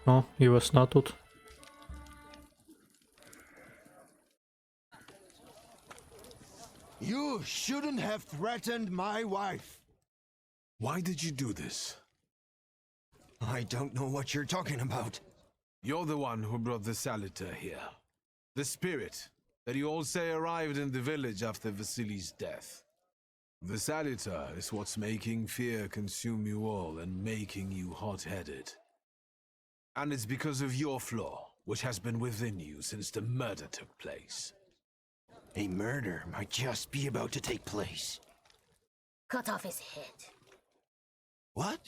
Speaker 1: О, і весна тут.
Speaker 6: You shouldn't have threatened my wife.
Speaker 13: Why did you do this?
Speaker 6: I don't know what you're talking about.
Speaker 13: You're the one who brought the salutor here. The spirit that you all say arrived in the village after Vasily's death. The salutor is what's making fear consume you all and making you hot-headed. And it's because of your flaw, which has been within you since the murder took place.
Speaker 6: A murder might just be about to take place.
Speaker 10: Cut off his head.
Speaker 6: What?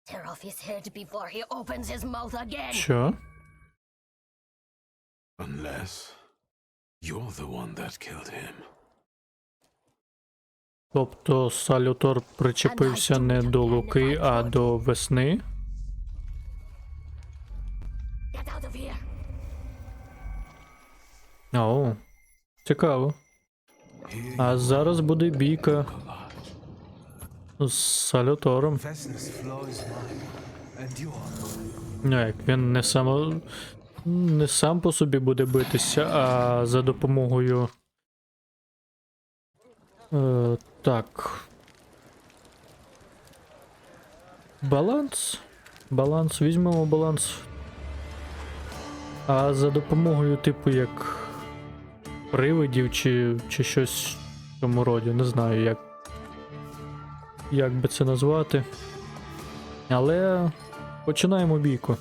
Speaker 10: Tear off his head before he opens his mouth again.
Speaker 1: Що?
Speaker 13: Unless you're the one that killed him.
Speaker 1: Тобто салютор причепився не до Луки, а до весни?
Speaker 10: Get out of here.
Speaker 1: О, цікаво. А зараз буде бійка з салютором. Ну, як він не сам по собі буде битися, а за допомогою... так. Баланс. Візьмемо баланс. А за допомогою, типу, як привидів чи щось в цьому роді. Не знаю, як би це назвати. Але починаємо бійку.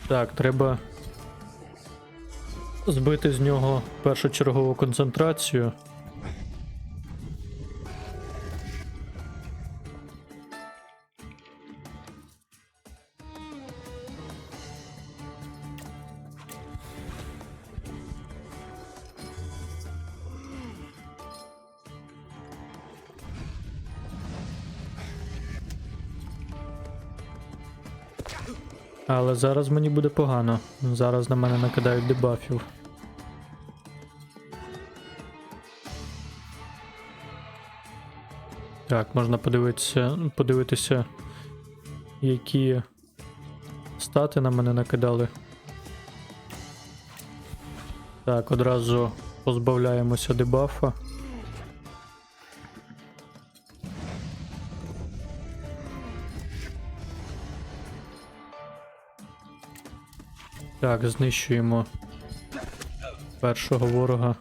Speaker 1: Так, треба збити з нього першочергову концентрацію. Але зараз мені буде погано. Зараз на мене накидають дебафів. Так, можна подивитися, які стати на мене накидали. Так, одразу позбавляємося дебафа. Так, знищуємо першого ворога.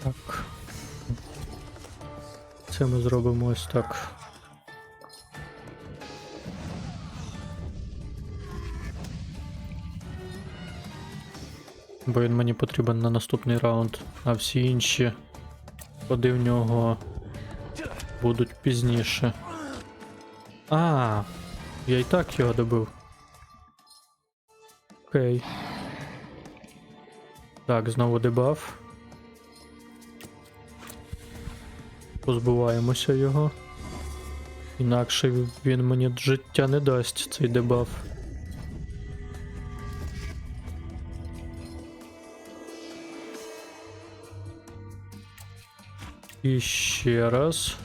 Speaker 1: Так. Це ми зробимо ось так. Бо він мені потрібен на наступний раунд, а всі інші ходи в нього будуть пізніше. Я і так його добив. Окей. Так, знову дебаф. Позбуваємося його. Інакше він мені життя не дасть, цей дебаф. І ще раз.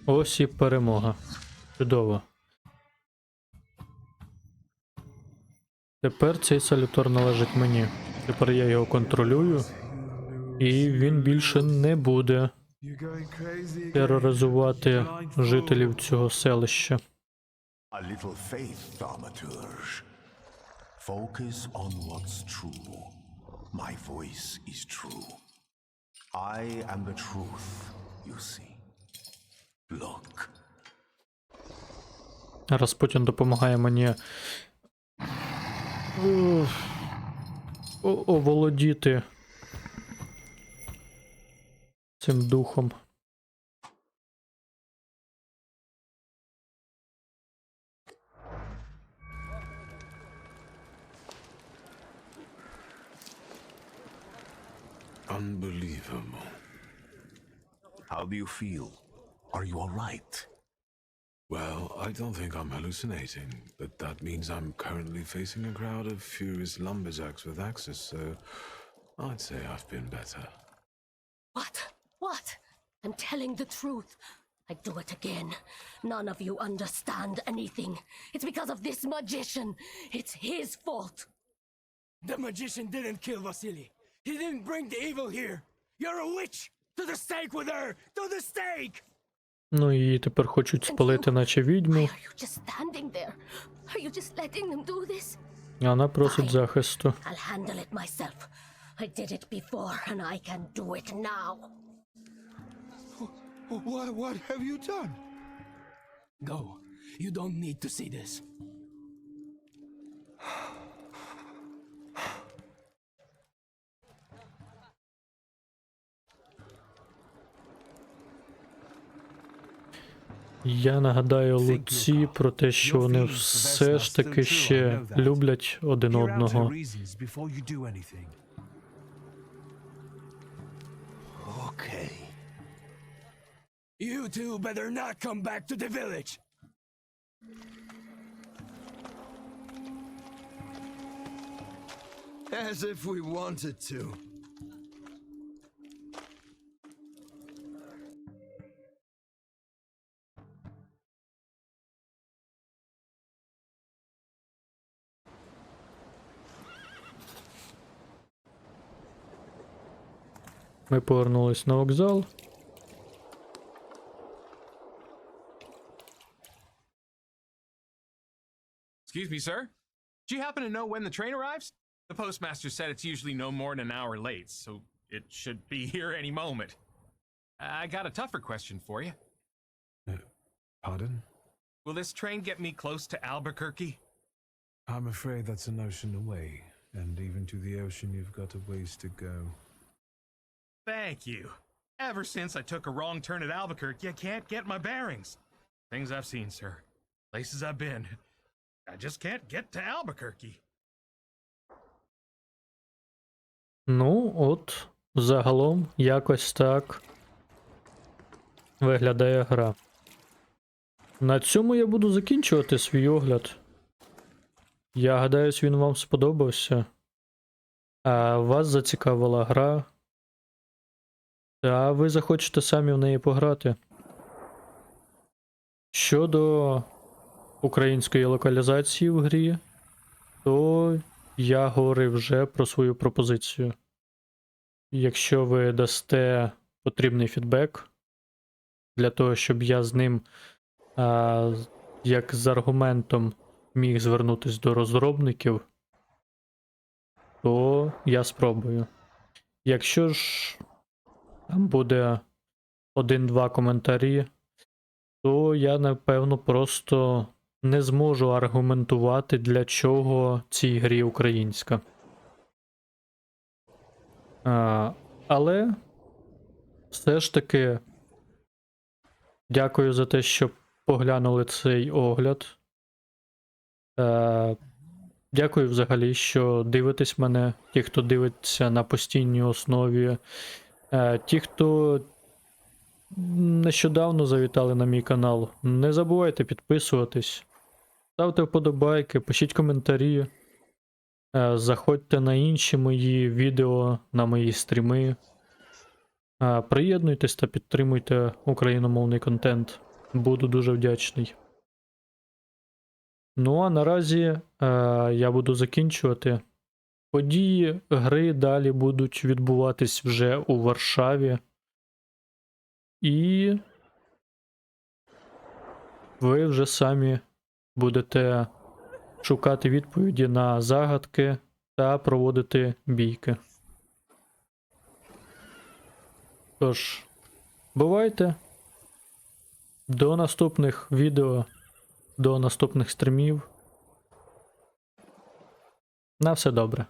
Speaker 1: Ось і перемога. Чудово. Тепер цей салютор належить мені. Тепер я його контролюю. І він більше не буде тероризувати жителів цього селища.
Speaker 7: A little faith, Thaumaturge. Focus on what's true. My voice is true. I am the truth, you see. Look.
Speaker 1: Распутін допомагає мені оволодіти цим духом.
Speaker 13: Unbelievable.
Speaker 7: How do you feel? Are you all right?
Speaker 13: Well, I don't think I'm hallucinating, but that means I'm currently facing a crowd of furious lumberjacks with axes, so I'd say I've been better.
Speaker 10: What? What? I'm telling the truth. I do it again. None of you understand anything. It's because of this magician. It's his fault.
Speaker 14: The magician didn't kill Vasily. He didn't bring the evil here. You're a witch! To the stake with her! To the stake!
Speaker 1: Ну і тепер хочуть спалити наче відьму.
Speaker 10: Are you just standing there? Are you just letting them do this?
Speaker 1: А вона просить захисту.
Speaker 10: I'll handle it myself. I did it before and I can do it now.
Speaker 14: What have you done? Go. You don't need to see this.
Speaker 1: Я нагадаю Луці про те, що вони все ж таки ще люблять один одного.
Speaker 6: Okay.
Speaker 14: You two better not come back to the village.
Speaker 6: As if we wanted to.
Speaker 1: Ми повернулись на вокзал.
Speaker 15: Excuse me, sir? Do you happen to know when the train arrives? The postmaster said it's usually no more than an hour late, so it should be here any moment. I got a tougher question for you.
Speaker 13: Pardon?
Speaker 15: Will this train get me close to Albuquerque?
Speaker 13: I'm afraid that's an ocean away, and even to the ocean you've got a ways to go.
Speaker 15: Thank you. Ever since I took a wrong turn at Albuquerque, I can't get my bearings. Things I've seen, sir. Places I've been. I just can't get to Albuquerque.
Speaker 1: Ну, от, загалом, якось так виглядає гра. На цьому я буду закінчувати свій огляд. Я гадаюсь, він вам сподобався. А вас зацікавила гра. Та ви захочете самі в неї пограти. Щодо української локалізації в грі, то я говорив вже про свою пропозицію. Якщо ви дасте потрібний фідбек, для того, щоб я з ним, як з аргументом, міг звернутися до розробників, то я спробую. Якщо ж там буде 1-2 коментарі, то я, напевно, просто не зможу аргументувати, для чого цій грі українська. Але все ж таки дякую за те, що поглянули цей огляд. Дякую взагалі, що дивитесь мене, ті, хто дивиться на постійній основі, ті, хто нещодавно завітали на мій канал. Не забувайте підписуватись, ставте вподобайки, пишіть коментарі, заходьте на інші мої відео, на мої стріми. Приєднуйтесь та підтримуйте україномовний контент. Буду дуже вдячний. Ну а наразі я буду закінчувати. Події гри далі будуть відбуватись вже у Варшаві. І ви вже самі будете шукати відповіді на загадки та проводити бійки. Тож, бувайте. До наступних відео, до наступних стрімів. На все добре.